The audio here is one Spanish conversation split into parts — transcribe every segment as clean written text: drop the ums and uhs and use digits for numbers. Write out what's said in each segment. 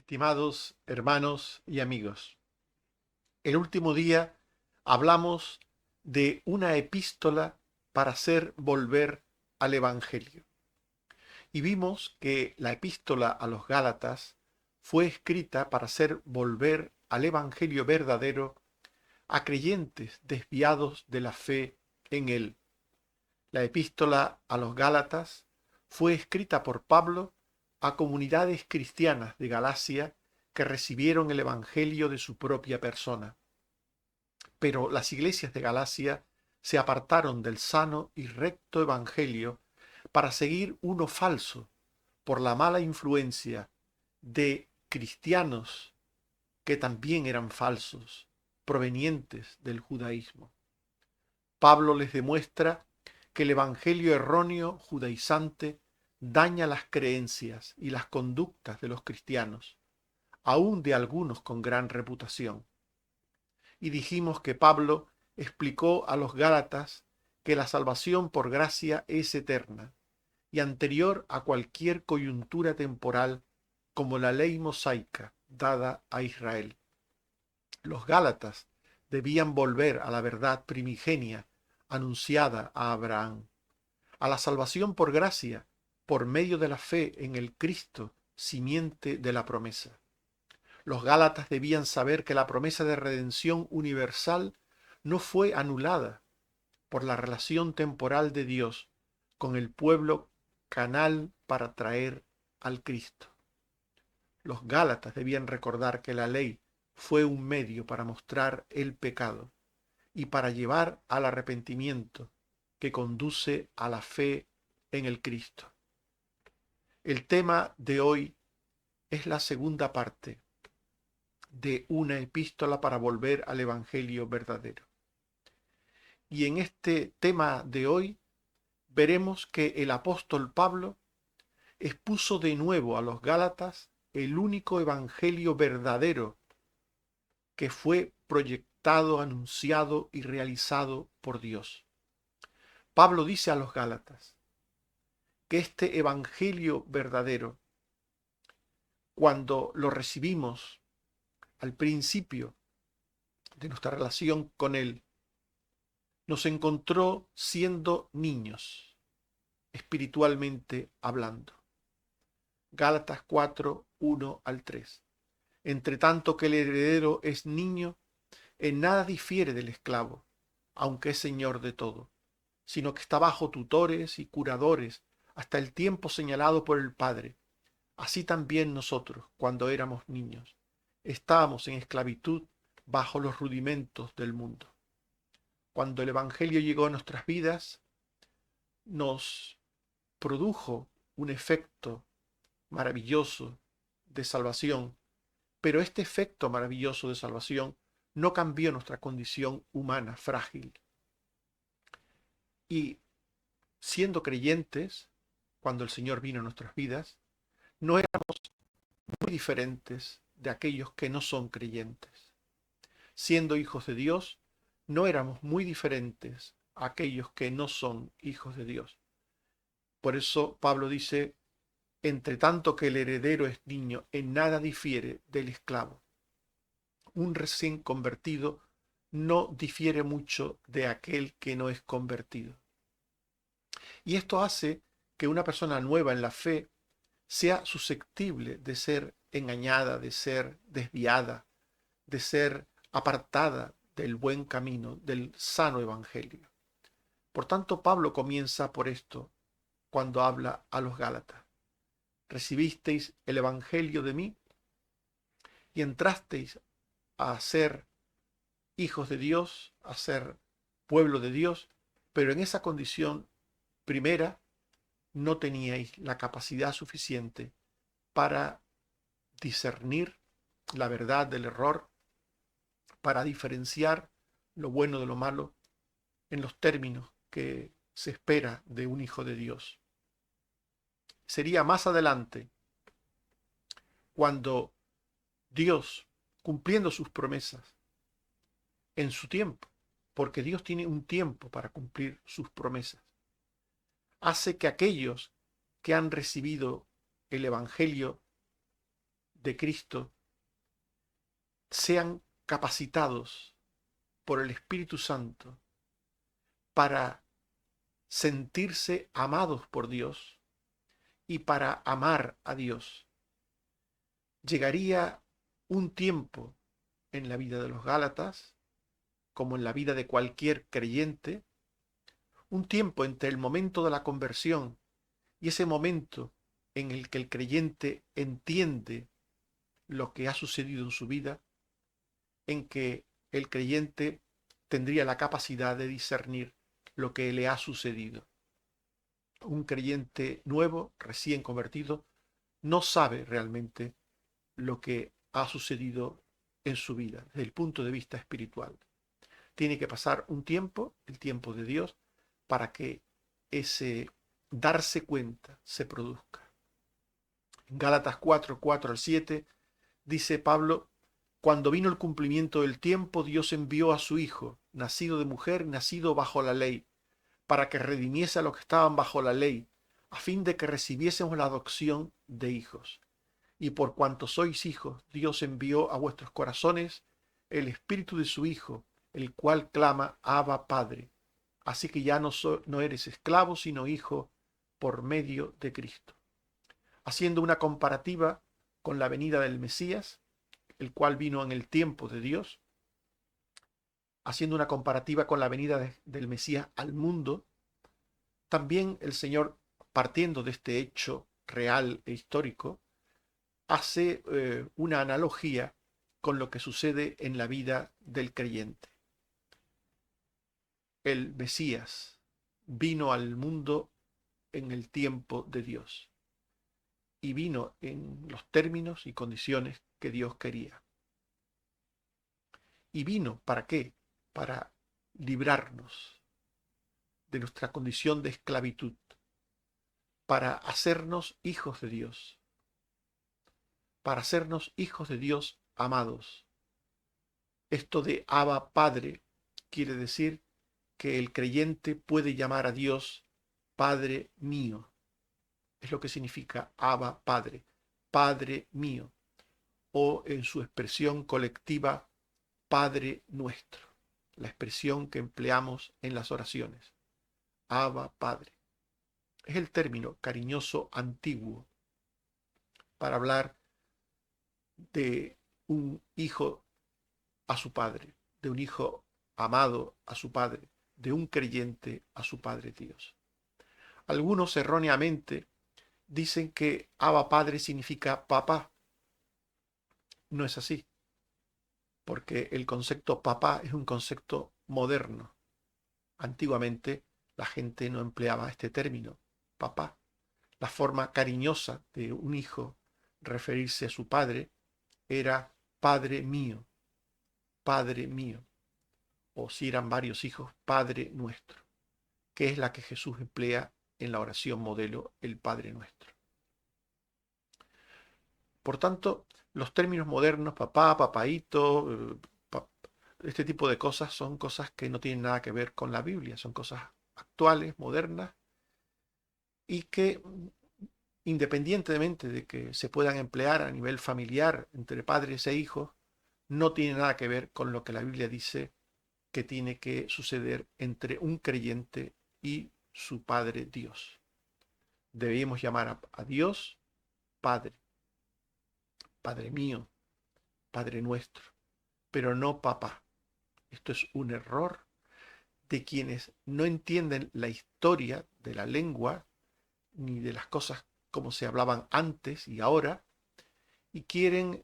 Estimados hermanos y amigos, el último día hablamos de una epístola para hacer volver al Evangelio. Y vimos que la epístola a los Gálatas fue escrita para hacer volver al Evangelio verdadero a creyentes desviados de la fe en él. La epístola a los Gálatas fue escrita por Pablo a comunidades cristianas de Galacia que recibieron el Evangelio de su propia persona. Pero las iglesias de Galacia se apartaron del sano y recto Evangelio para seguir uno falso por la mala influencia de cristianos que también eran falsos, provenientes del judaísmo. Pablo les demuestra que el evangelio erróneo judaizante daña las creencias y las conductas de los cristianos, aun de algunos con gran reputación. Y dijimos que Pablo explicó a los Gálatas que la salvación por gracia es eterna y anterior a cualquier coyuntura temporal como la ley mosaica dada a Israel. Los Gálatas debían volver a la verdad primigenia anunciada a Abraham, a la salvación por gracia, por medio de la fe en el Cristo, simiente de la promesa. Los Gálatas debían saber que la promesa de redención universal no fue anulada por la relación temporal de Dios con el pueblo canal para traer al Cristo. Los Gálatas debían recordar que la ley fue un medio para mostrar el pecado y para llevar al arrepentimiento que conduce a la fe en el Cristo. El tema de hoy es la segunda parte de una epístola para volver al Evangelio verdadero. Y en este tema de hoy veremos que el apóstol Pablo expuso de nuevo a los Gálatas el único Evangelio verdadero que fue proyectado, anunciado y realizado por Dios. Pablo dice a los Gálatas que este Evangelio verdadero, cuando lo recibimos al principio de nuestra relación con Él, nos encontró siendo niños, espiritualmente hablando. Gálatas 4, 1 al 3. Entre tanto que el heredero es niño, en nada difiere del esclavo, aunque es señor de todo, sino que está bajo tutores y curadores hasta el tiempo señalado por el Padre. Así también nosotros, cuando éramos niños, estábamos en esclavitud bajo los rudimentos del mundo. Cuando el Evangelio llegó a nuestras vidas, nos produjo un efecto maravilloso de salvación, pero este efecto maravilloso de salvación no cambió nuestra condición humana frágil. Y siendo creyentes, cuando el Señor vino a nuestras vidas, no éramos muy diferentes de aquellos que no son creyentes. Siendo hijos de Dios, no éramos muy diferentes a aquellos que no son hijos de Dios. Por eso Pablo dice, entre tanto que el heredero es niño, en nada difiere del esclavo. Un recién convertido no difiere mucho de aquel que no es convertido. Y esto hace que una persona nueva en la fe sea susceptible de ser engañada, de ser desviada, de ser apartada del buen camino, del sano evangelio. Por tanto, Pablo comienza por esto cuando habla a los Gálatas. Recibisteis el evangelio de mí y entrasteis a ser hijos de Dios, a ser pueblo de Dios, pero en esa condición primera no teníais la capacidad suficiente para discernir la verdad del error, para diferenciar lo bueno de lo malo en los términos que se espera de un hijo de Dios. Sería más adelante cuando Dios, cumpliendo sus promesas en su tiempo, porque Dios tiene un tiempo para cumplir sus promesas, hace que aquellos que han recibido el Evangelio de Cristo sean capacitados por el Espíritu Santo para sentirse amados por Dios y para amar a Dios. Llegaría un tiempo en la vida de los Gálatas, como en la vida de cualquier creyente, un tiempo entre el momento de la conversión y ese momento en el que el creyente entiende lo que ha sucedido en su vida, en que el creyente tendría la capacidad de discernir lo que le ha sucedido. Un creyente nuevo, recién convertido, no sabe realmente lo que ha sucedido en su vida desde el punto de vista espiritual. Tiene que pasar un tiempo, el tiempo de Dios, para que ese darse cuenta se produzca. En Gálatas 4, 4 al 7 dice Pablo: cuando vino el cumplimiento del tiempo, Dios envió a su Hijo, nacido de mujer, nacido bajo la ley, para que redimiese a los que estaban bajo la ley, a fin de que recibiésemos la adopción de hijos. Y por cuanto sois hijos, Dios envió a vuestros corazones el espíritu de su Hijo, el cual clama: Abba, Padre. Así que ya no eres esclavo, sino hijo por medio de Cristo. Haciendo una comparativa con la venida del Mesías, el cual vino en el tiempo de Dios, haciendo una comparativa con la venida del Mesías al mundo, también el Señor, partiendo de este hecho real e histórico, hace una analogía con lo que sucede en la vida del creyente. El Mesías vino al mundo en el tiempo de Dios y vino en los términos y condiciones que Dios quería. ¿Y vino para qué? Para librarnos de nuestra condición de esclavitud, para hacernos hijos de Dios, para hacernos hijos de Dios amados. Esto de Abba Padre quiere decir que el creyente puede llamar a Dios Padre mío. Es lo que significa Abba Padre, Padre mío, o en su expresión colectiva, Padre nuestro, la expresión que empleamos en las oraciones. Abba Padre. Es el término cariñoso antiguo para hablar de un hijo a su padre, de un hijo amado a su padre, de un creyente a su Padre Dios. Algunos erróneamente dicen que Abba Padre significa papá. No es así, porque el concepto papá es un concepto moderno. Antiguamente la gente no empleaba este término, papá. La forma cariñosa de un hijo referirse a su padre era Padre mío, Padre mío. O si eran varios hijos, Padre nuestro, que es la que Jesús emplea en la oración modelo, el Padre nuestro. Por tanto, los términos modernos, papá, papaíto, este tipo de cosas son cosas que no tienen nada que ver con la Biblia, son cosas actuales, modernas, y que independientemente de que se puedan emplear a nivel familiar entre padres e hijos, no tiene nada que ver con lo que la Biblia dice que tiene que suceder entre un creyente y su Padre Dios. Debemos llamar a Dios Padre, Padre mío, Padre nuestro, pero no papá. Esto es un error de quienes no entienden la historia de la lengua ni de las cosas como se hablaban antes y ahora, y quieren,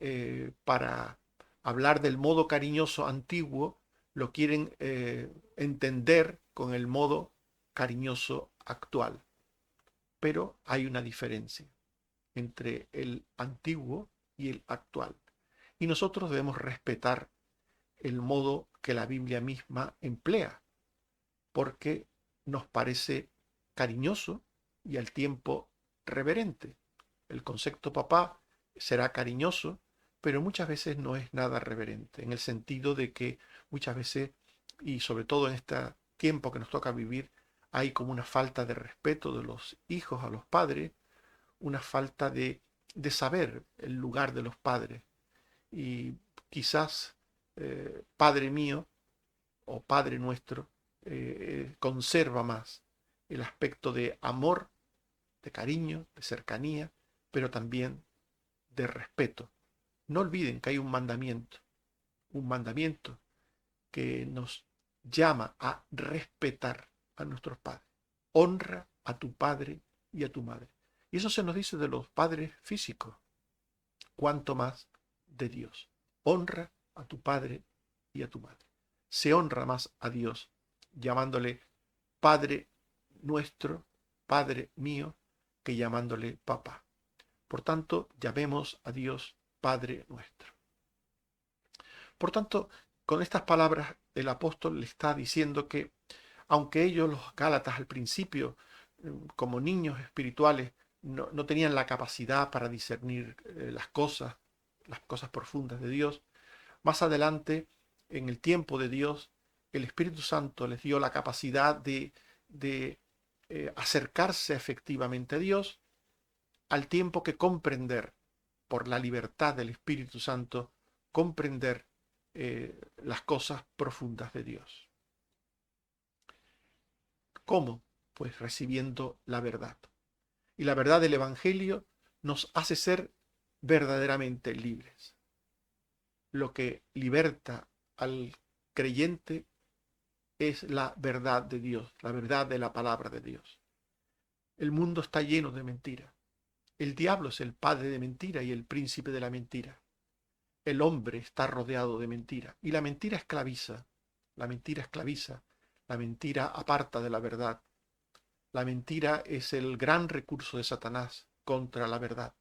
para hablar del modo cariñoso antiguo, lo quieren entender con el modo cariñoso actual. Pero hay una diferencia entre el antiguo y el actual. Y nosotros debemos respetar el modo que la Biblia misma emplea, porque nos parece cariñoso y al tiempo reverente. El concepto papá será cariñoso, pero muchas veces no es nada reverente, en el sentido de que muchas veces, y sobre todo en este tiempo que nos toca vivir, hay como una falta de respeto de los hijos a los padres, una falta de de saber el lugar de los padres. Y quizás Padre mío o Padre nuestro conserva más el aspecto de amor, de cariño, de cercanía, pero también de respeto. No olviden que hay un mandamiento que nos llama a respetar a nuestros padres. Honra a tu padre y a tu madre. Y eso se nos dice de los padres físicos, cuanto más de Dios. Honra a tu padre y a tu madre. Se honra más a Dios llamándole Padre nuestro, Padre mío, que llamándole papá. Por tanto, llamemos a Dios Padre nuestro. Por tanto, con estas palabras el apóstol le está diciendo que, aunque ellos, los Gálatas, al principio, como niños espirituales, no tenían la capacidad para discernir las cosas profundas de Dios, más adelante, en el tiempo de Dios, el Espíritu Santo les dio la capacidad de acercarse efectivamente a Dios, al tiempo que comprender, por la libertad del Espíritu Santo, comprender las cosas profundas de Dios. ¿Cómo? Pues recibiendo la verdad. Y la verdad del Evangelio nos hace ser verdaderamente libres. Lo que liberta al creyente es la verdad de Dios, la verdad de la palabra de Dios. El mundo está lleno de mentira. El diablo es el padre de mentira y el príncipe de la mentira. El hombre está rodeado de mentira y la mentira esclaviza, la mentira esclaviza, la mentira aparta de la verdad. La mentira es el gran recurso de Satanás contra la verdad.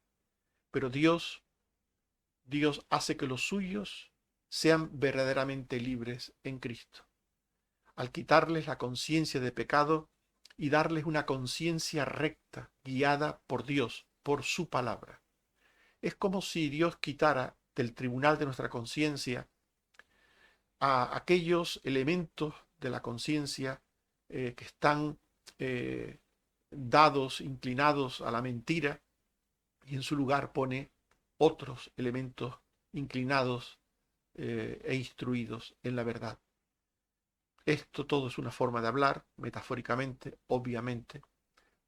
Pero Dios hace que los suyos sean verdaderamente libres en Cristo. Al quitarles la conciencia de pecado y darles una conciencia recta, guiada por Dios, por su palabra. Es como si Dios quitara del tribunal de nuestra conciencia a aquellos elementos de la conciencia que están dados, inclinados a la mentira, y en su lugar pone otros elementos inclinados e instruidos en la verdad. Esto todo es una forma de hablar, metafóricamente, obviamente,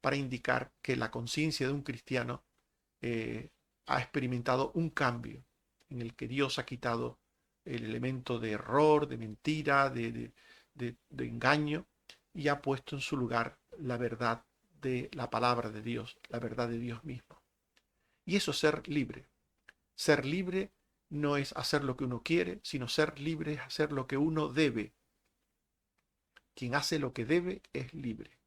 para indicar que la conciencia de un cristiano ha experimentado un cambio en el que Dios ha quitado el elemento de error, de mentira, de engaño, y ha puesto en su lugar la verdad de la palabra de Dios, la verdad de Dios mismo. Y eso es ser libre. Ser libre no es hacer lo que uno quiere, sino ser libre es hacer lo que uno debe. Quien hace lo que debe es libre.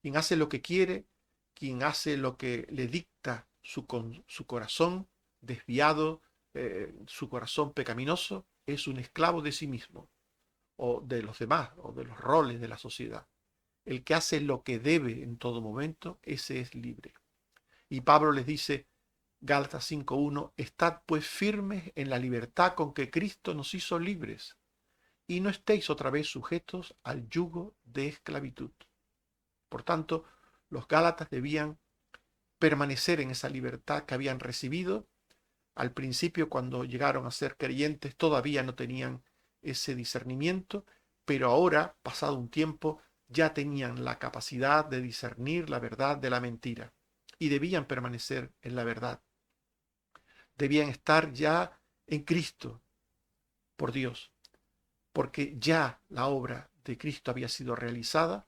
Quien hace lo que quiere, quien hace lo que le dicta su corazón desviado, su corazón pecaminoso, es un esclavo de sí mismo, o de los demás, o de los roles de la sociedad. El que hace lo que debe en todo momento, ese es libre. Y Pablo les dice, Gálatas 5:1, estad pues firmes en la libertad con que Cristo nos hizo libres, y no estéis otra vez sujetos al yugo de esclavitud. Por tanto, los Gálatas debían permanecer en esa libertad que habían recibido. Al principio, cuando llegaron a ser creyentes, todavía no tenían ese discernimiento, pero ahora, pasado un tiempo, ya tenían la capacidad de discernir la verdad de la mentira y debían permanecer en la verdad. Debían estar ya en Cristo, por Dios, porque ya la obra de Cristo había sido realizada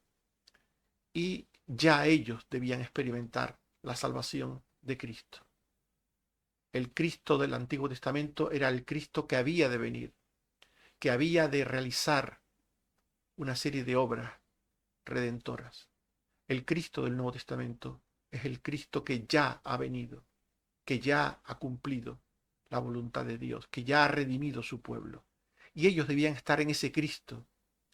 y ya ellos debían experimentar la salvación de Cristo. El Cristo del Antiguo Testamento era el Cristo que había de venir, que había de realizar una serie de obras redentoras. El Cristo del Nuevo Testamento es el Cristo que ya ha venido, que ya ha cumplido la voluntad de Dios, que ya ha redimido su pueblo. Y ellos debían estar en ese Cristo,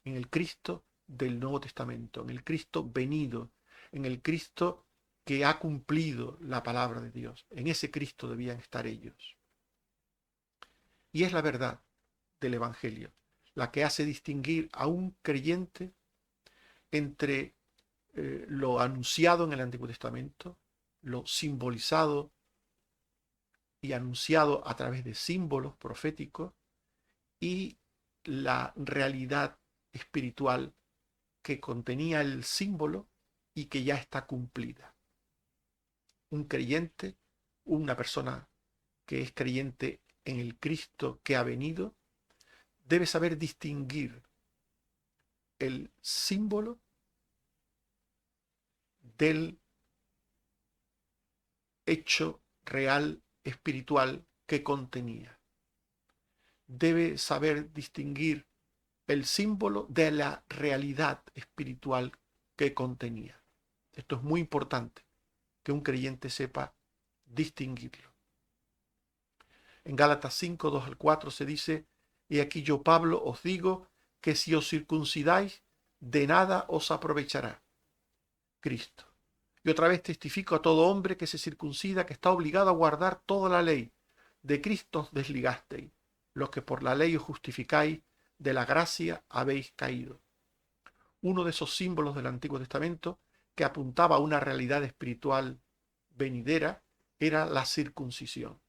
en el Cristo del Nuevo Testamento, en el Cristo venido, en el Cristo que ha cumplido la palabra de Dios. En ese Cristo debían estar ellos. Y es la verdad del Evangelio la que hace distinguir a un creyente entre lo anunciado en el Antiguo Testamento, lo simbolizado y anunciado a través de símbolos proféticos y la realidad espiritual que contenía el símbolo y que ya está cumplida. Un creyente, una persona que es creyente en el Cristo que ha venido, debe saber distinguir el símbolo del hecho real espiritual que contenía. Debe saber distinguir el símbolo de la realidad espiritual que contenía. Esto es muy importante, que un creyente sepa distinguirlo. En Gálatas 5, 2 al 4 se dice: y aquí yo, Pablo, os digo que si os circuncidáis, de nada os aprovechará Cristo. Y otra vez testifico a todo hombre que se circuncida que está obligado a guardar toda la ley. De Cristo os desligasteis, los que por la ley os justificáis, de la gracia habéis caído. Uno de esos símbolos del Antiguo Testamento que apuntaba a una realidad espiritual venidera era la circuncisión.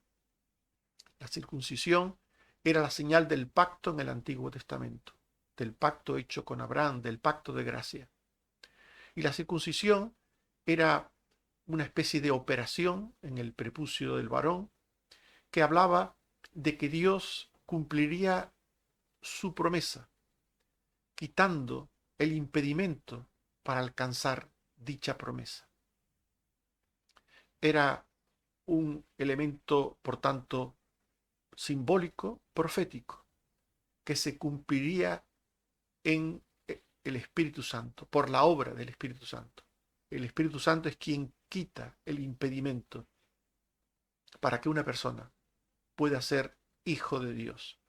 La circuncisión era la señal del pacto en el Antiguo Testamento, del pacto hecho con Abraham, del pacto de gracia. Y la circuncisión era una especie de operación en el prepucio del varón que hablaba de que Dios cumpliría su promesa, quitando el impedimento para alcanzar dicha promesa. Era un elemento, por tanto, simbólico, profético, que se cumpliría en el Espíritu Santo, por la obra del Espíritu Santo. El Espíritu Santo es quien quita el impedimento para que una persona pueda ser hijo de Dios,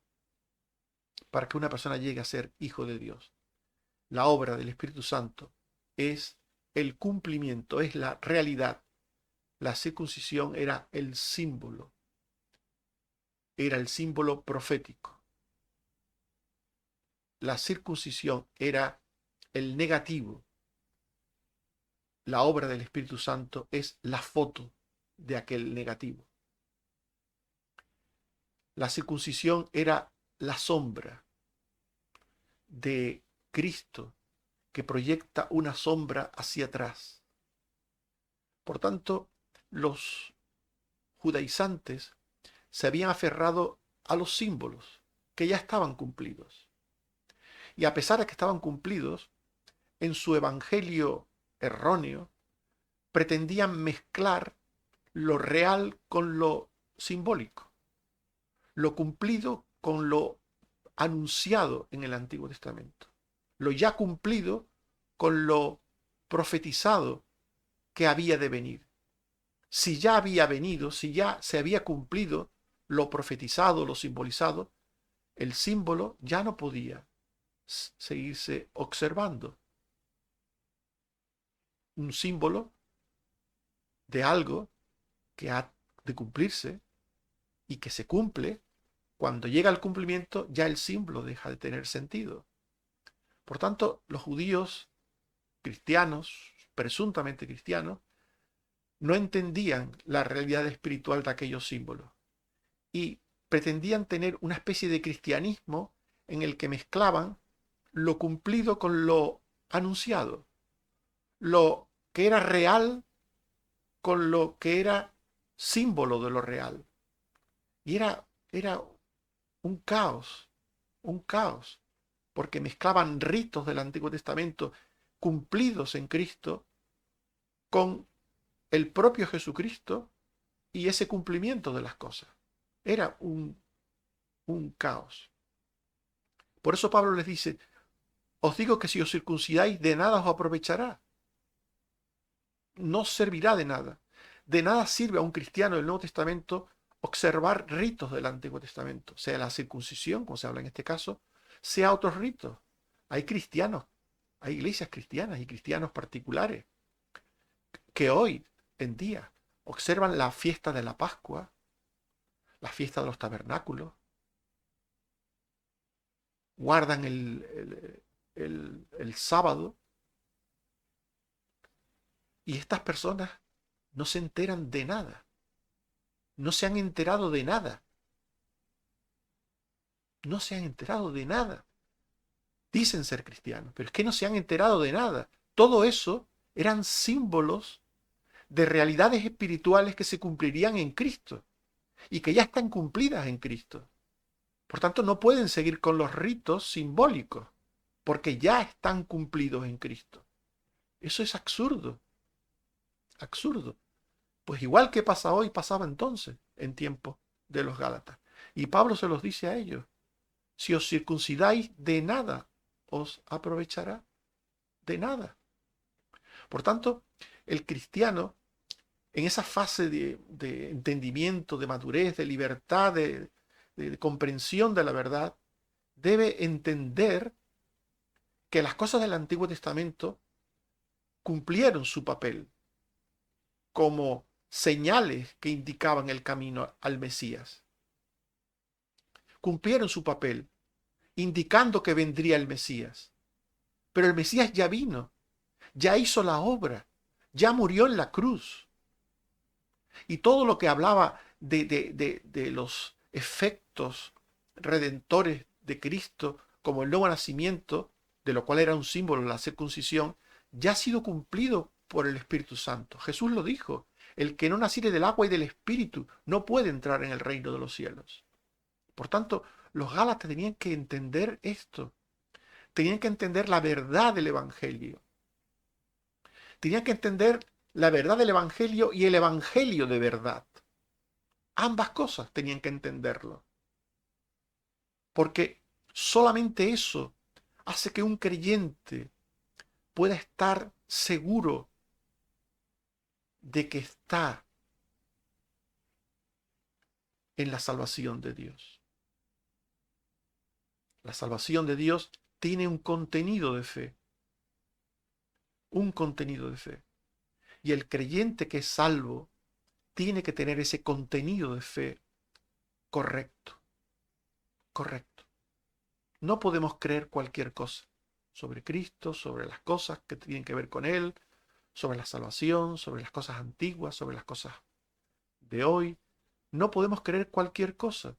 para que una persona llegue a ser hijo de Dios. La obra del Espíritu Santo es el cumplimiento, es la realidad. La circuncisión era el símbolo profético. La circuncisión era el negativo. La obra del Espíritu Santo es la foto de aquel negativo. La circuncisión era la sombra de Cristo que proyecta una sombra hacia atrás. Por tanto, los judaizantes se habían aferrado a los símbolos que ya estaban cumplidos. Y a pesar de que estaban cumplidos, en su evangelio erróneo, pretendían mezclar lo real con lo simbólico, lo cumplido con lo anunciado en el Antiguo Testamento, lo ya cumplido con lo profetizado que había de venir. Si ya había venido, si ya se había cumplido lo profetizado, lo simbolizado, el símbolo ya no podía seguirse observando. Un símbolo de algo que ha de cumplirse y que se cumple, cuando llega al cumplimiento ya el símbolo deja de tener sentido. Por tanto, los judíos cristianos, presuntamente cristianos, no entendían la realidad espiritual de aquellos símbolos y pretendían tener una especie de cristianismo en el que mezclaban lo cumplido con lo anunciado, lo que era real con lo que era símbolo de lo real. Y era un caos, porque mezclaban ritos del Antiguo Testamento cumplidos en Cristo con el propio Jesucristo y ese cumplimiento de las cosas. Era un caos. Por eso Pablo les dice: os digo que si os circuncidáis, de nada os aprovechará. No servirá de nada. De nada sirve a un cristiano del Nuevo Testamento observar ritos del Antiguo Testamento, sea la circuncisión, como se habla en este caso, sea otros ritos. Hay cristianos, hay iglesias cristianas y cristianos particulares que hoy en día observan la fiesta de la Pascua, la fiesta de los tabernáculos, guardan el sábado, y estas personas no se enteran de nada, no se han enterado de nada. No se han enterado de nada. Dicen ser cristianos, pero es que no se han enterado de nada. Todo eso eran símbolos de realidades espirituales que se cumplirían en Cristo y que ya están cumplidas en Cristo. Por tanto, no pueden seguir con los ritos simbólicos, porque ya están cumplidos en Cristo. Eso es absurdo, absurdo. Pues igual que pasa hoy, pasaba entonces, en tiempos de los Gálatas. Y Pablo se los dice a ellos, si os circuncidáis, de nada os aprovechará, de nada. Por tanto, el cristiano, en esa fase de entendimiento, de madurez, de libertad, de comprensión de la verdad, debe entender que las cosas del Antiguo Testamento cumplieron su papel como señales que indicaban el camino al Mesías. Cumplieron su papel, indicando que vendría el Mesías. Pero el Mesías ya vino, ya hizo la obra, ya murió en la cruz. Y todo lo que hablaba de los efectos redentores de Cristo, como el nuevo nacimiento, de lo cual era un símbolo la circuncisión, ya ha sido cumplido por el Espíritu Santo. Jesús lo dijo, el que no naciere del agua y del Espíritu no puede entrar en el reino de los cielos. Por tanto, los Gálatas tenían que entender esto, tenían que entender la verdad del Evangelio, tenían que entender la verdad del Evangelio y el Evangelio de verdad. Ambas cosas tenían que entenderlo, porque solamente eso hace que un creyente pueda estar seguro de que está en la salvación de Dios. La salvación de Dios tiene un contenido de fe, un contenido de fe. Y el creyente que es salvo tiene que tener ese contenido de fe correcto, correcto. No podemos creer cualquier cosa sobre Cristo, sobre las cosas que tienen que ver con Él, sobre la salvación, sobre las cosas antiguas, sobre las cosas de hoy. No podemos creer cualquier cosa.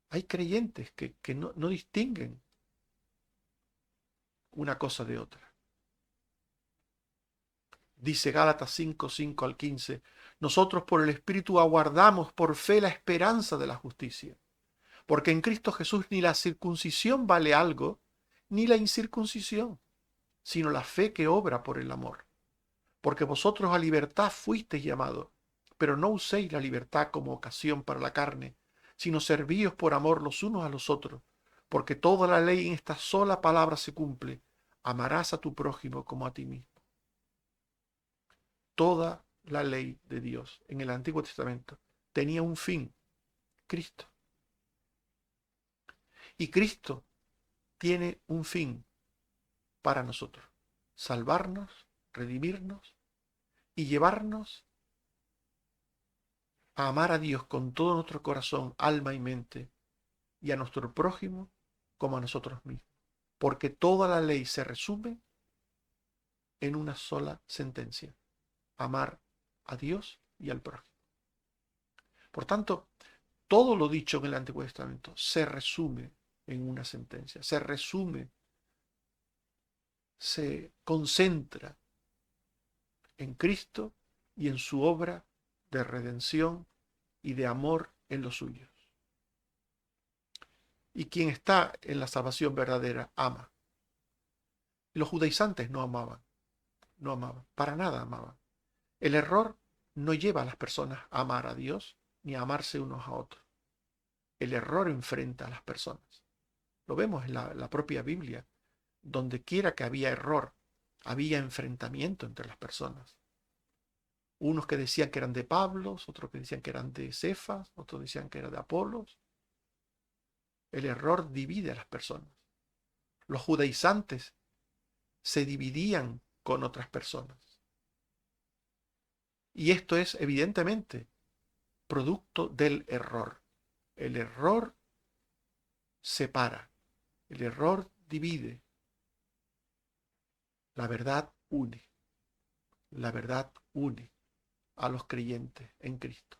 Hay creyentes que no distinguen una cosa de otra. Dice Gálatas 5, 5 al 15, nosotros por el Espíritu aguardamos por fe la esperanza de la justicia, porque en Cristo Jesús ni la circuncisión vale algo, ni la incircuncisión, sino la fe que obra por el amor. Porque vosotros a libertad fuisteis llamados, pero no uséis la libertad como ocasión para la carne, sino servíos por amor los unos a los otros, porque toda la ley en esta sola palabra se cumple, amarás a tu prójimo como a ti mismo. Toda la ley de Dios en el Antiguo Testamento tenía un fin, Cristo. Y Cristo tiene un fin para nosotros, salvarnos, redimirnos y llevarnos a amar a Dios con todo nuestro corazón, alma y mente, y a nuestro prójimo como a nosotros mismos. Porque toda la ley se resume en una sola sentencia, amar a Dios y al prójimo. Por tanto, todo lo dicho en el Antiguo Testamento se resume en una sentencia, se resume, se concentra en Cristo y en su obra de redención y de amor en los suyos. Y quien está en la salvación verdadera ama. Los judaizantes no amaban, no amaban, para nada amaban. El error no lleva a las personas a amar a Dios ni a amarse unos a otros. El error enfrenta a las personas. Lo vemos en la propia Biblia. Donde quiera que había error, había enfrentamiento entre las personas. Unos que decían que eran de Pablo, otros que decían que eran de Cefas, otros decían que eran de Apolos. El error divide a las personas. Los judaizantes se dividían con otras personas. Y esto es evidentemente producto del error. El error separa, el error divide, la verdad une, la verdad une a los creyentes en Cristo.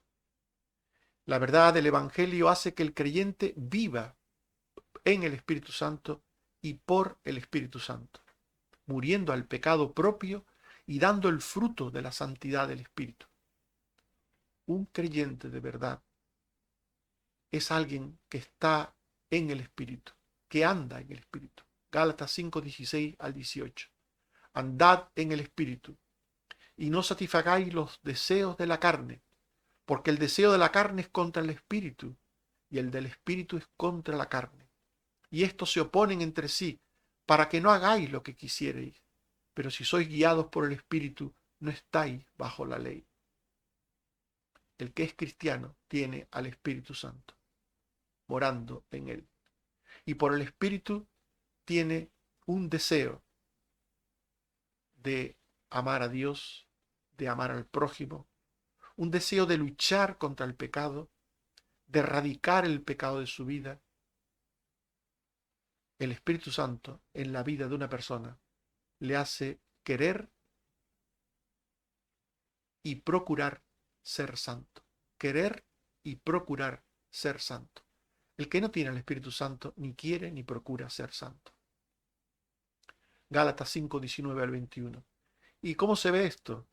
La verdad del Evangelio hace que el creyente viva en el Espíritu Santo y por el Espíritu Santo, muriendo al pecado propio y dando el fruto de la santidad del Espíritu. Un creyente de verdad es alguien que está en el Espíritu, que anda en el Espíritu. Gálatas 5:16 al 18. Andad en el Espíritu y no satisfagáis los deseos de la carne, porque el deseo de la carne es contra el Espíritu y el del Espíritu es contra la carne. Y estos se oponen entre sí, para que no hagáis lo que quisierais. Pero si sois guiados por el Espíritu, no estáis bajo la ley. El que es cristiano tiene al Espíritu Santo morando en él. Y por el Espíritu tiene un deseo de amar a Dios, de amar al prójimo, un deseo de luchar contra el pecado, de erradicar el pecado de su vida. El Espíritu Santo en la vida de una persona le hace querer y procurar ser santo. Querer y procurar ser santo. El que no tiene el Espíritu Santo ni quiere ni procura ser santo. Gálatas 5:19 al 21. ¿Y cómo se ve esto?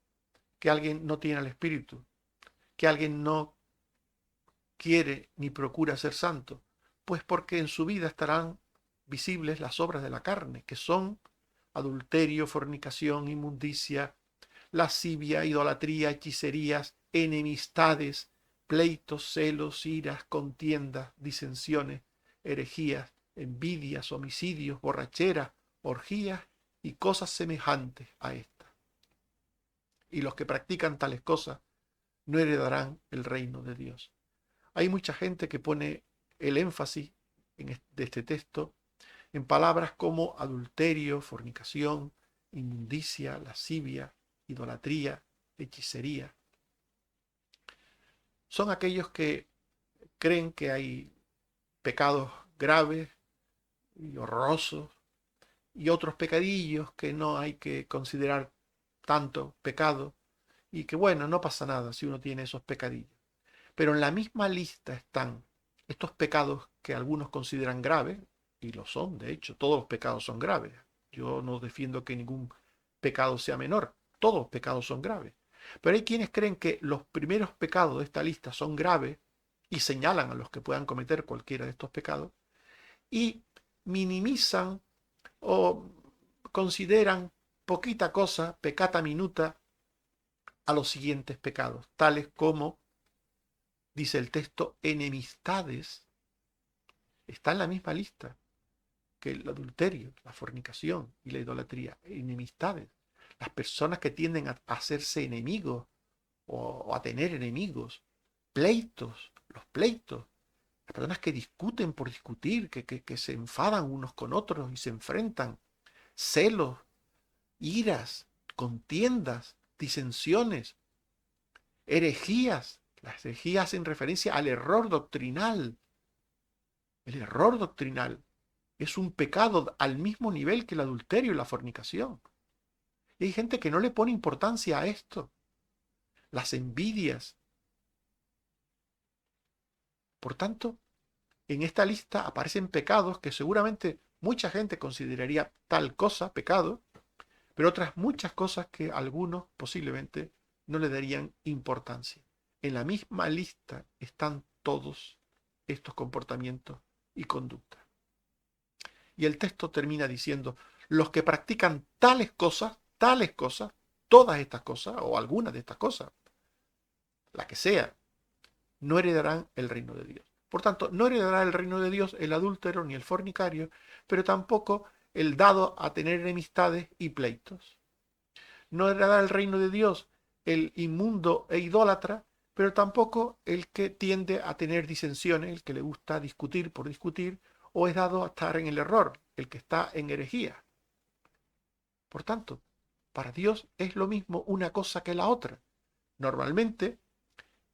Que alguien no tiene el Espíritu, que alguien no quiere ni procura ser santo. Pues porque en su vida estarán visibles las obras de la carne, que son adulterio, fornicación, inmundicia, lascivia, idolatría, hechicerías, enemistades, pleitos, celos, iras, contiendas, disensiones, herejías, envidias, homicidios, borracheras, orgías y cosas semejantes a estas. Y los que practican tales cosas no heredarán el reino de Dios. Hay mucha gente que pone el énfasis de este texto en palabras como adulterio, fornicación, inmundicia, lascivia, idolatría, hechicería. Son aquellos que creen que hay pecados graves y horrorosos y otros pecadillos que no hay que considerar tanto pecado y que bueno, no pasa nada si uno tiene esos pecadillos. Pero en la misma lista están estos pecados que algunos consideran graves, y lo son, de hecho, todos los pecados son graves. Yo no defiendo que ningún pecado sea menor, todos los pecados son graves. Pero hay quienes creen que los primeros pecados de esta lista son graves y señalan a los que puedan cometer cualquiera de estos pecados y minimizan o consideran poquita cosa, peccata minuta, a los siguientes pecados, tales como, dice el texto, enemistades. Está en la misma lista que el adulterio, la fornicación y la idolatría. Enemistades. Las personas que tienden a hacerse enemigos o a tener enemigos. Pleitos, los pleitos. Las personas que discuten por discutir, que se enfadan unos con otros y se enfrentan. Celos, iras, contiendas, disensiones, herejías. Las herejías hacen referencia al error doctrinal. El error doctrinal es un pecado al mismo nivel que el adulterio y la fornicación. Y hay gente que no le pone importancia a esto. Las envidias. Por tanto, en esta lista aparecen pecados que seguramente mucha gente consideraría tal cosa pecado, pero otras muchas cosas que algunos posiblemente no le darían importancia. En la misma lista están todos estos comportamientos y conductas. Y el texto termina diciendo, los que practican tales cosas, todas estas cosas, o algunas de estas cosas, la que sea, no heredarán el reino de Dios. Por tanto, no heredará el reino de Dios el adúltero ni el fornicario, pero tampoco el dado a tener enemistades y pleitos. No heredará el reino de Dios el inmundo e idólatra, pero tampoco el que tiende a tener disensiones, el que le gusta discutir por discutir, o es dado a estar en el error, el que está en herejía. Por tanto, para Dios es lo mismo una cosa que la otra. Normalmente,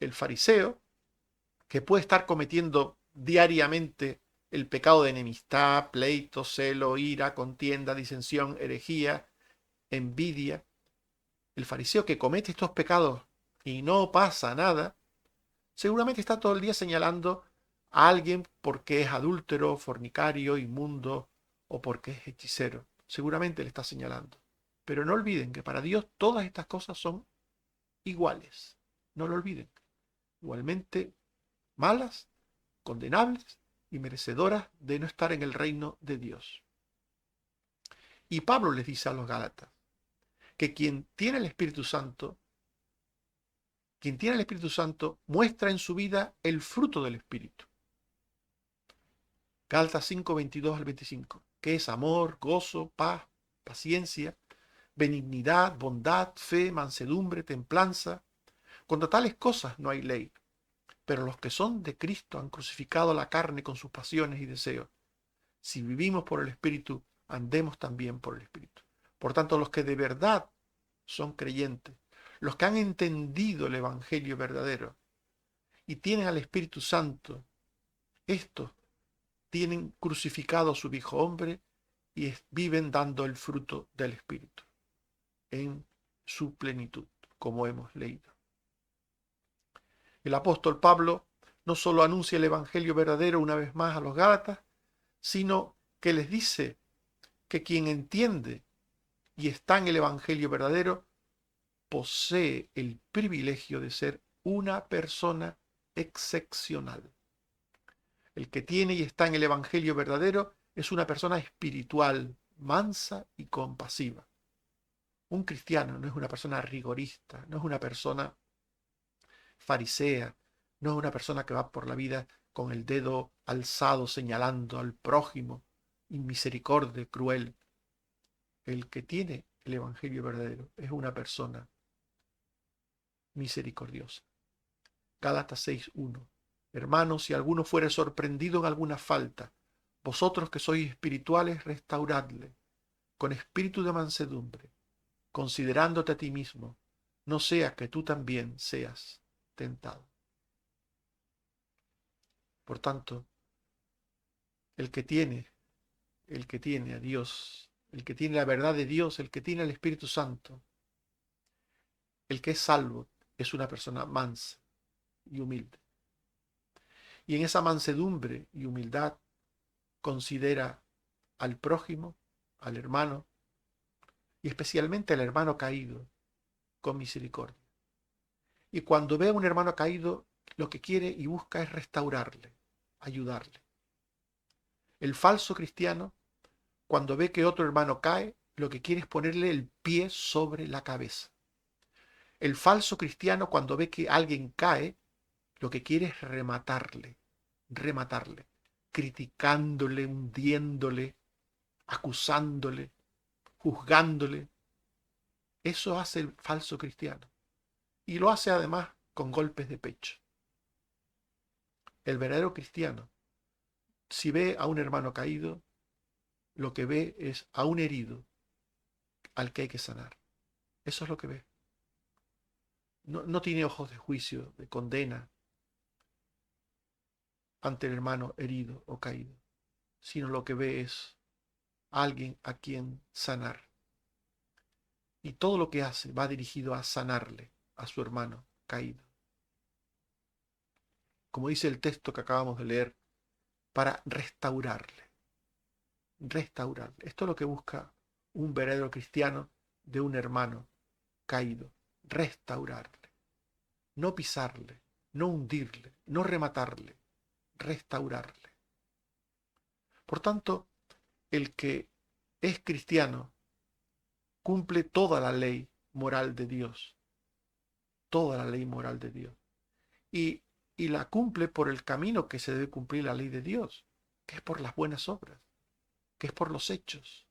el fariseo, que puede estar cometiendo diariamente el pecado de enemistad, pleito, celo, ira, contienda, disensión, herejía, envidia, el fariseo que comete estos pecados y no pasa nada, Seguramente está todo el día señalando a alguien porque es adúltero, fornicario, inmundo o porque es hechicero. Seguramente le está señalando. Pero no olviden que para Dios todas estas cosas son iguales. No lo olviden. Igualmente malas, condenables y merecedoras de no estar en el reino de Dios. Y Pablo les dice a los Gálatas que quien tiene el Espíritu Santo muestra en su vida el fruto del Espíritu. Gálatas 5, 22 al 25, que es amor, gozo, paz, paciencia, benignidad, bondad, fe, mansedumbre, templanza. Contra tales cosas no hay ley, pero los que son de Cristo han crucificado la carne con sus pasiones y deseos. Si vivimos por el Espíritu, andemos también por el Espíritu. Por tanto, los que de verdad son creyentes, los que han entendido el Evangelio verdadero y tienen al Espíritu Santo, estos tienen crucificado a su viejo hombre y viven dando el fruto del Espíritu en su plenitud, como hemos leído. El apóstol Pablo no solo anuncia el Evangelio verdadero una vez más a los Gálatas, sino que les dice que quien entiende y está en el Evangelio verdadero posee el privilegio de ser una persona excepcional. El que tiene y está en el Evangelio verdadero es una persona espiritual, mansa y compasiva. Un cristiano no es una persona rigorista, no es una persona farisea, no es una persona que va por la vida con el dedo alzado señalando al prójimo, inmisericordia, cruel. El que tiene el Evangelio verdadero es una persona misericordiosa. Gálatas 6:1. Hermanos, si alguno fuere sorprendido en alguna falta, vosotros que sois espirituales, restauradle, con espíritu de mansedumbre, considerándote a ti mismo, no sea que tú también seas tentado. Por tanto, el que tiene, el que tiene a Dios, el que tiene la verdad de Dios, el que tiene el Espíritu Santo, el que es salvo, es una persona mansa y humilde. Y en esa mansedumbre y humildad considera al prójimo, al hermano, y especialmente al hermano caído, con misericordia. Y cuando ve a un hermano caído, lo que quiere y busca es restaurarle, ayudarle. El falso cristiano, cuando ve que otro hermano cae, lo que quiere es ponerle el pie sobre la cabeza. El falso cristiano, cuando ve que alguien cae, lo que quiere es rematarle, criticándole, hundiéndole, acusándole, juzgándole. Eso hace el falso cristiano. Y lo hace además con golpes de pecho. El verdadero cristiano, si ve a un hermano caído, lo que ve es a un herido al que hay que sanar. Eso es lo que ve. No tiene ojos de juicio, de condena ante el hermano herido o caído, sino lo que ve es a alguien a quien sanar. Y todo lo que hace va dirigido a sanarle a su hermano caído. Como dice el texto que acabamos de leer, para restaurarle. Restaurarle. Esto es lo que busca un verdadero cristiano de un hermano caído. Restaurarle. No pisarle, no hundirle, no rematarle, restaurarle. Por tanto, el que es cristiano cumple toda la ley moral de Dios. Toda la ley moral de Dios. Y, y la cumple por el camino que se debe cumplir la ley de Dios, que es por las buenas obras, que es por los hechos.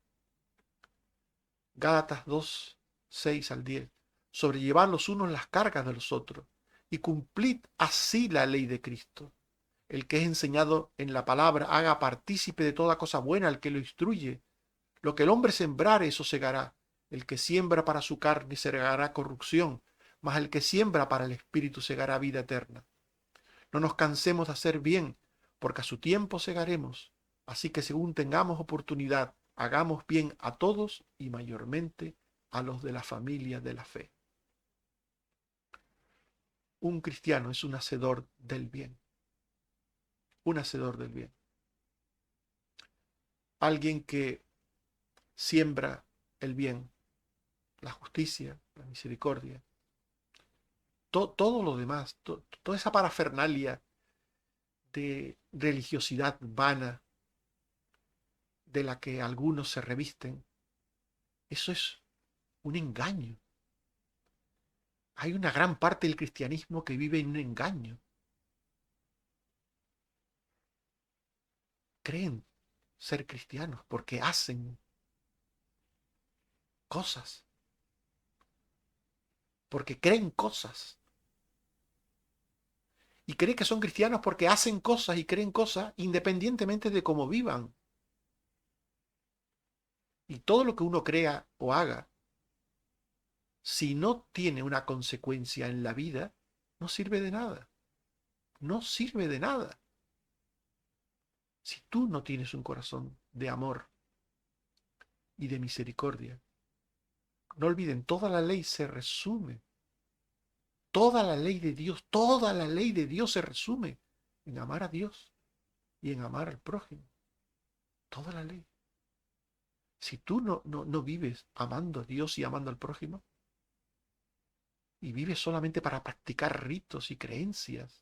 Gálatas 2, 6 al 10. Sobrellevad los unos las cargas de los otros y cumplid así la ley de Cristo. El que es enseñado en la palabra haga partícipe de toda cosa buena al que lo instruye. Lo que el hombre sembrare, eso segará. El que siembra para su carne segará corrupción, mas el que siembra para el espíritu segará vida eterna. No nos cansemos de hacer bien, porque a su tiempo segaremos. Así que según tengamos oportunidad, hagamos bien a todos y mayormente a los de la familia de la fe. un cristiano es un hacedor del bien. Un hacedor del bien. Alguien que siembra el bien, la justicia, la misericordia, todo lo demás, toda esa parafernalia de religiosidad vana de la que algunos se revisten, eso es un engaño. Hay una gran parte del cristianismo que vive en un engaño. Creen ser cristianos porque hacen cosas, porque creen cosas. Y creen que son cristianos porque hacen cosas y creen cosas independientemente de cómo vivan. Y todo lo que uno crea o haga, si no tiene una consecuencia en la vida, no sirve de nada. No sirve de nada. Si tú no tienes un corazón de amor y de misericordia, no olviden, toda la ley se resume. Toda la ley de Dios, toda la ley de Dios se resume en amar a Dios y en amar al prójimo. Toda la ley. Si tú no vives amando a Dios y amando al prójimo, y vives solamente para practicar ritos y creencias,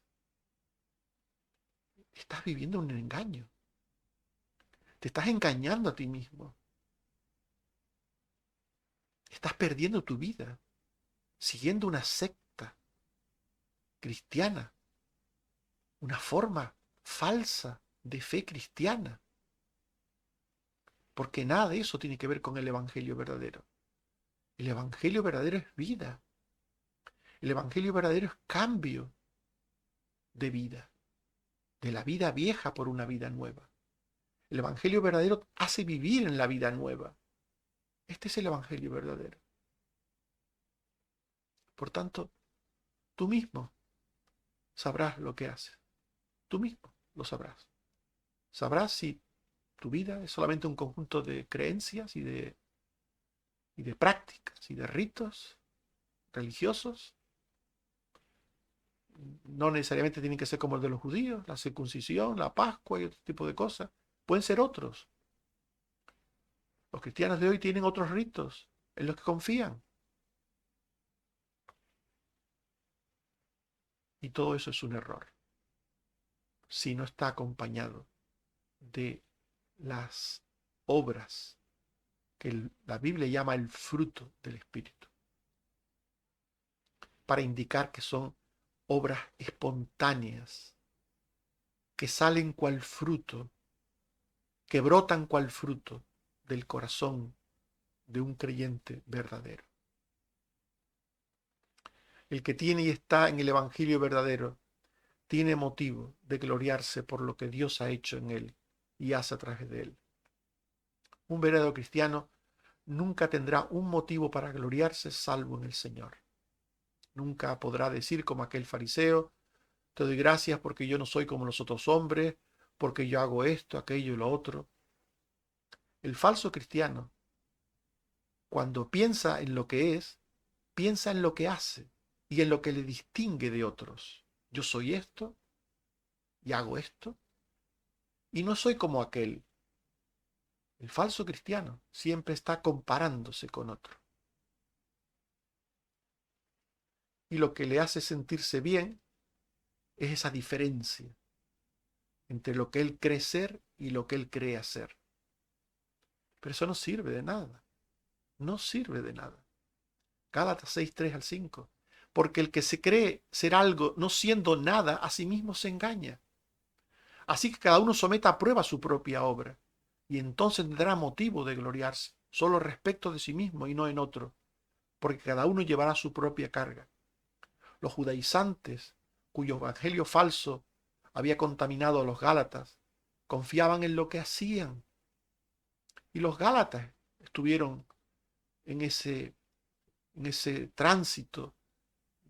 estás viviendo un engaño. Te estás engañando a ti mismo. Estás perdiendo tu vida siguiendo una secta cristiana, una forma falsa de fe cristiana, porque nada de eso tiene que ver con el evangelio verdadero. El evangelio verdadero es vida. El evangelio verdadero es cambio de vida, de la vida vieja por una vida nueva. El evangelio verdadero hace vivir en la vida nueva. Este es el evangelio verdadero. Por tanto, tú mismo sabrás lo que haces. Tú mismo lo sabrás. Sabrás si tu vida es solamente un conjunto de creencias y de prácticas y de ritos religiosos. No necesariamente tienen que ser como el de los judíos, la circuncisión, la Pascua y otro tipo de cosas. Pueden ser otros. Los cristianos de hoy tienen otros ritos en los que confían. Y todo eso es un error si no está acompañado de las obras que la Biblia llama el fruto del Espíritu, para indicar que son obras espontáneas, que salen cual fruto, que brotan cual fruto del corazón de un creyente verdadero. El que tiene y está en el Evangelio verdadero tiene motivo de gloriarse por lo que Dios ha hecho en él y hace a través de él. Un verdadero cristiano nunca tendrá un motivo para gloriarse salvo en el Señor. Nunca podrá decir como aquel fariseo: te doy gracias porque yo no soy como los otros hombres, porque yo hago esto, aquello y lo otro. El falso cristiano, cuando piensa en lo que es, piensa en lo que hace y en lo que le distingue de otros. Yo soy esto y hago esto y no soy como aquel. El falso cristiano siempre está comparándose con otro. Y lo que le hace sentirse bien es esa diferencia entre lo que él cree ser y lo que él cree hacer. Pero eso no sirve de nada. No sirve de nada. Gálatas 6, 3 al 5. Porque el que se cree ser algo no siendo nada, a sí mismo se engaña. Así que cada uno someta a prueba su propia obra, y entonces tendrá motivo de gloriarse, solo respecto de sí mismo y no en otro, porque cada uno llevará su propia carga. Los judaizantes, cuyo evangelio falso había contaminado a los gálatas, confiaban en lo que hacían. Y los gálatas estuvieron en ese tránsito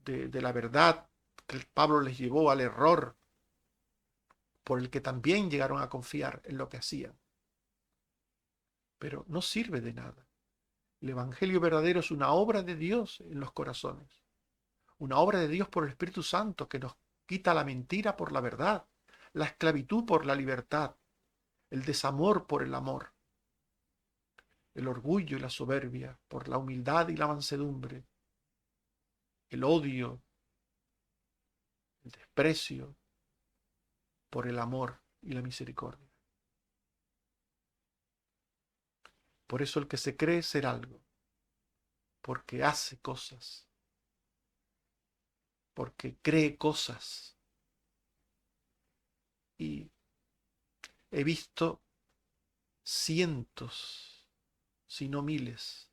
de la verdad que Pablo les llevó al error, por el que también llegaron a confiar en lo que hacían. Pero no sirve de nada. El evangelio verdadero es una obra de Dios en los corazones. una obra de Dios por el Espíritu Santo que nos quita la mentira por la verdad, la esclavitud por la libertad, el desamor por el amor, el orgullo y la soberbia por la humildad y la mansedumbre, el odio, el desprecio por el amor y la misericordia. Por eso el que se cree ser algo, porque hace cosas, porque cree cosas. Y he visto cientos, si no miles,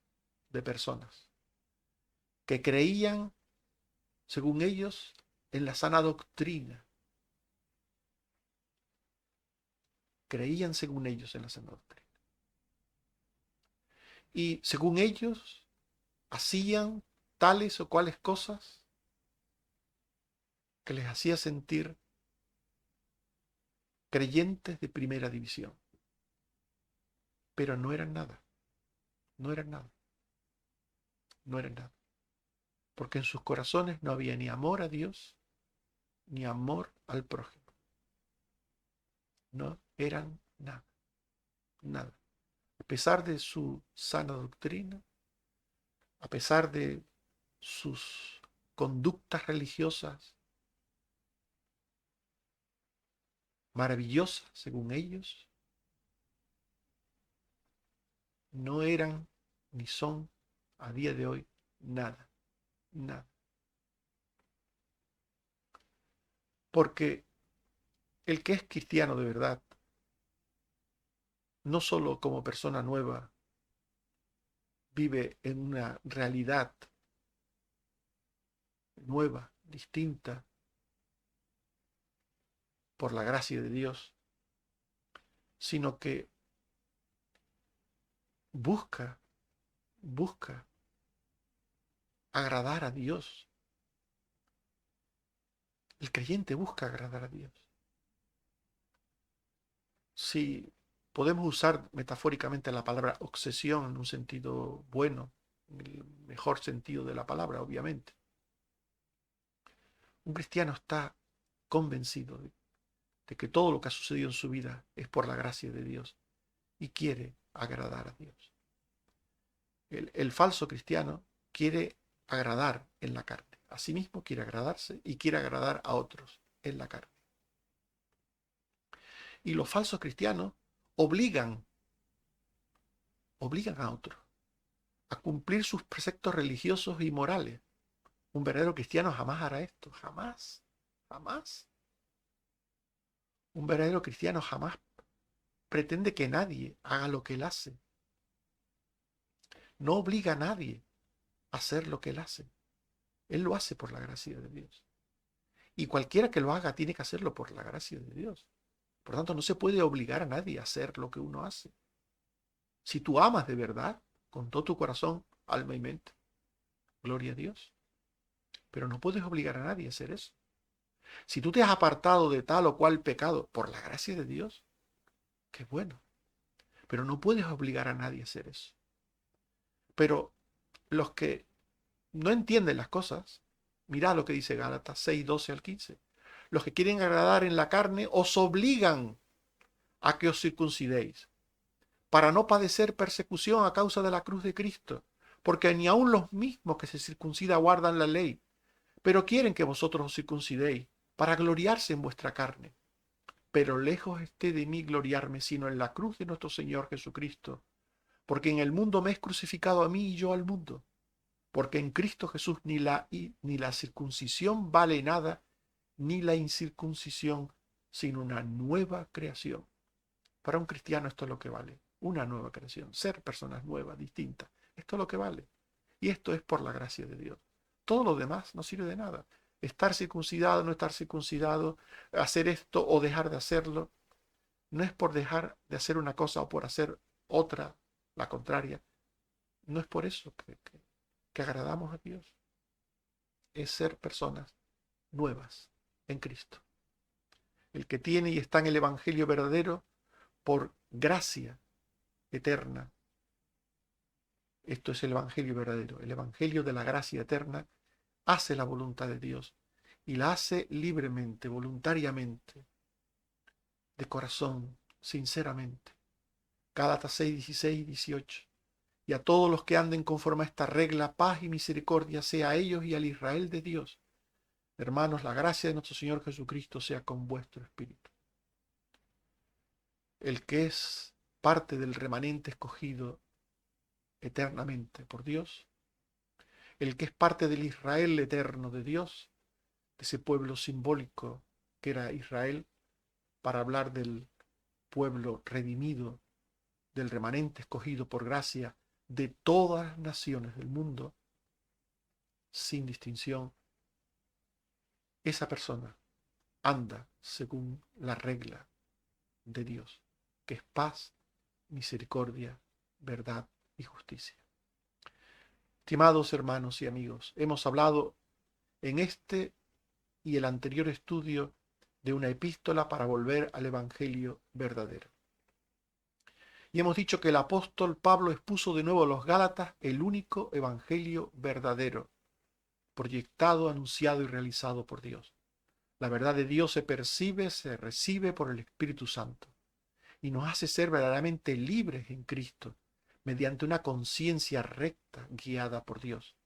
de personas que creían, según ellos, en la sana doctrina. Creían, según ellos, en la sana doctrina. Y según ellos, hacían tales o cuales cosas que les hacía sentir creyentes de primera división. Pero no eran nada, no eran nada, no eran nada. Porque en sus corazones no había ni amor a Dios, ni amor al prójimo. No eran nada, nada. A pesar de su sana doctrina, a pesar de sus conductas religiosas maravillosas, según ellos, no eran ni son a día de hoy nada, nada. Porque el que es cristiano de verdad, no solo como persona nueva, vive en una realidad nueva, distinta, por la gracia de Dios, sino que busca, busca agradar a Dios. El creyente busca agradar a Dios. Si podemos usar metafóricamente la palabra obsesión en un sentido bueno, en el mejor sentido de la palabra, obviamente. Un cristiano está convencido de que todo lo que ha sucedido en su vida es por la gracia de Dios y quiere agradar a Dios. El falso cristiano quiere agradar en la carne. A sí mismo quiere agradarse y quiere agradar a otros en la carne. Y los falsos cristianos obligan a otros a cumplir sus preceptos religiosos y morales. Un verdadero cristiano jamás hará esto, jamás, jamás. Un verdadero cristiano jamás pretende que nadie haga lo que él hace. No obliga a nadie a hacer lo que él hace. Él lo hace por la gracia de Dios. Y cualquiera que lo haga tiene que hacerlo por la gracia de Dios. Por lo tanto, no se puede obligar a nadie a hacer lo que uno hace. Si tú amas de verdad, con todo tu corazón, alma y mente, gloria a Dios. Pero no puedes obligar a nadie a hacer eso. Si tú te has apartado de tal o cual pecado por la gracia de Dios, qué bueno. Pero no puedes obligar a nadie a hacer eso. Pero los que no entienden las cosas, mirad lo que dice Gálatas 6, 12 al 15. Los que quieren agradar en la carne os obligan a que os circuncidéis, para no padecer persecución a causa de la cruz de Cristo, porque ni aun los mismos que se circuncidan guardan la ley, pero quieren que vosotros os circuncidéis, para gloriarse en vuestra carne. Pero lejos esté de mí gloriarme, sino en la cruz de nuestro Señor Jesucristo, porque en el mundo me es crucificado a mí y yo al mundo, porque en Cristo Jesús ni la circuncisión vale nada, ni la incircuncisión, sino una nueva creación. Para un cristiano esto es lo que vale, una nueva creación, ser personas nuevas, distintas. Esto es lo que vale. Y esto es por la gracia de Dios. Todo lo demás no sirve de nada. Estar circuncidado, no estar circuncidado, hacer esto o dejar de hacerlo, no es por dejar de hacer una cosa o por hacer otra, la contraria. No es por eso que agradamos a Dios. Es ser personas nuevas en Cristo. El que tiene y está en el Evangelio verdadero, por gracia eterna. Esto es el Evangelio verdadero, el Evangelio de la gracia eterna, hace la voluntad de Dios y la hace libremente, voluntariamente, de corazón, sinceramente. Gálatas 6, 16 y 18. Y a todos los que anden conforme a esta regla, paz y misericordia sea a ellos y al Israel de Dios. Hermanos, la gracia de nuestro Señor Jesucristo sea con vuestro espíritu. El que es parte del remanente escogido eternamente por Dios, el que es parte del Israel eterno de Dios, de ese pueblo simbólico que era Israel, para hablar del pueblo redimido, del remanente escogido por gracia de todas las naciones del mundo, sin distinción, esa persona anda según la regla de Dios, que es paz, misericordia, verdad y justicia. Estimados hermanos y amigos, hemos hablado en este y el anterior estudio de una epístola para volver al Evangelio verdadero. Y hemos dicho que el apóstol Pablo expuso de nuevo a los Gálatas el único Evangelio verdadero, proyectado, anunciado y realizado por Dios. La verdad de Dios se percibe, se recibe por el Espíritu Santo y nos hace ser verdaderamente libres en Cristo, mediante una conciencia recta guiada por Dios.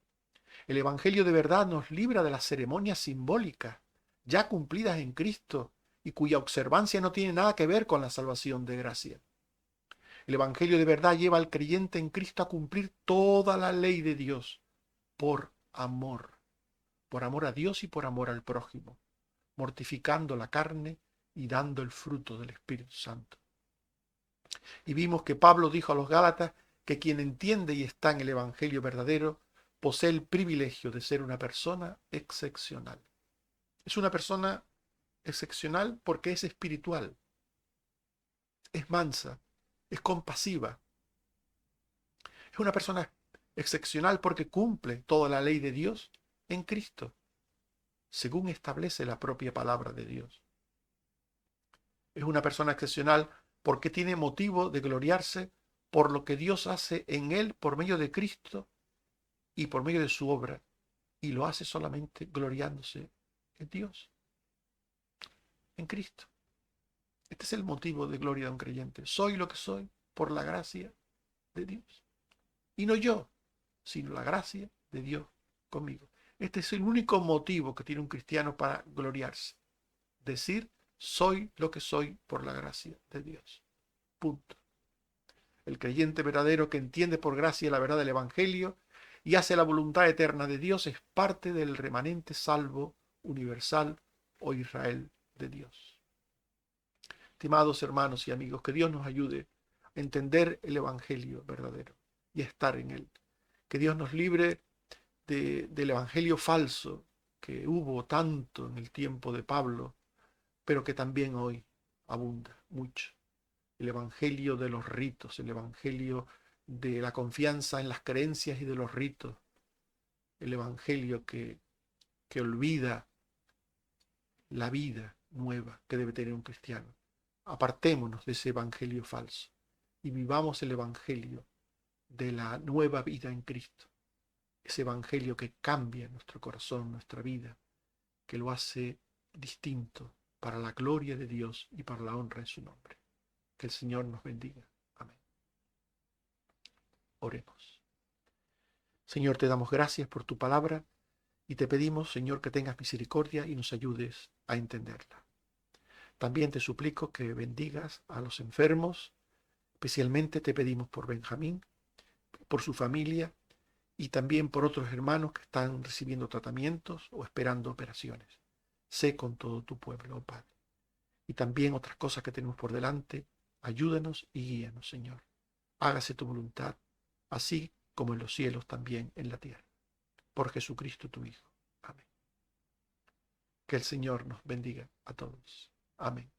El Evangelio de verdad nos libra de las ceremonias simbólicas, ya cumplidas en Cristo, y cuya observancia no tiene nada que ver con la salvación de gracia. El Evangelio de verdad lleva al creyente en Cristo a cumplir toda la ley de Dios por amor a Dios y por amor al prójimo, mortificando la carne y dando el fruto del Espíritu Santo. Y vimos que Pablo dijo a los Gálatas que quien entiende y está en el Evangelio verdadero posee el privilegio de ser una persona excepcional. Es una persona excepcional porque es espiritual, es mansa, es compasiva. Es una persona excepcional porque cumple toda la ley de Dios en Cristo, según establece la propia palabra de Dios. Es una persona excepcional porque tiene motivo de gloriarse por lo que Dios hace en él por medio de Cristo y por medio de su obra, y lo hace solamente gloriándose en Dios, en Cristo. Este es el motivo de gloria de un creyente. Soy lo que soy por la gracia de Dios. Y no yo, sino la gracia de Dios conmigo. Este es el único motivo que tiene un cristiano para gloriarse. Decir, soy lo que soy por la gracia de Dios. Punto. El creyente verdadero que entiende por gracia la verdad del Evangelio y hace la voluntad eterna de Dios es parte del remanente salvo universal o Israel de Dios. Estimados hermanos y amigos, que Dios nos ayude a entender el Evangelio verdadero y a estar en él. Que Dios nos libre del Evangelio falso que hubo tanto en el tiempo de Pablo, pero que también hoy abunda mucho. El Evangelio de los ritos, el Evangelio de la confianza en las creencias y de los ritos, el Evangelio que olvida la vida nueva que debe tener un cristiano. Apartémonos de ese Evangelio falso y vivamos el Evangelio de la nueva vida en Cristo. Ese Evangelio que cambia nuestro corazón, nuestra vida, que lo hace distinto para la gloria de Dios y para la honra de su nombre. Que el Señor nos bendiga. Amén. Oremos. Señor, te damos gracias por tu palabra y te pedimos, Señor, que tengas misericordia y nos ayudes a entenderla. También te suplico que bendigas a los enfermos, especialmente te pedimos por Benjamín, por su familia y también por otros hermanos que están recibiendo tratamientos o esperando operaciones. Sé con todo tu pueblo, oh Padre. Y también otras cosas que tenemos por delante, ayúdanos y guíanos, Señor. Hágase tu voluntad, así como en los cielos también en la tierra. Por Jesucristo tu Hijo. Amén. Que el Señor nos bendiga a todos. Amén.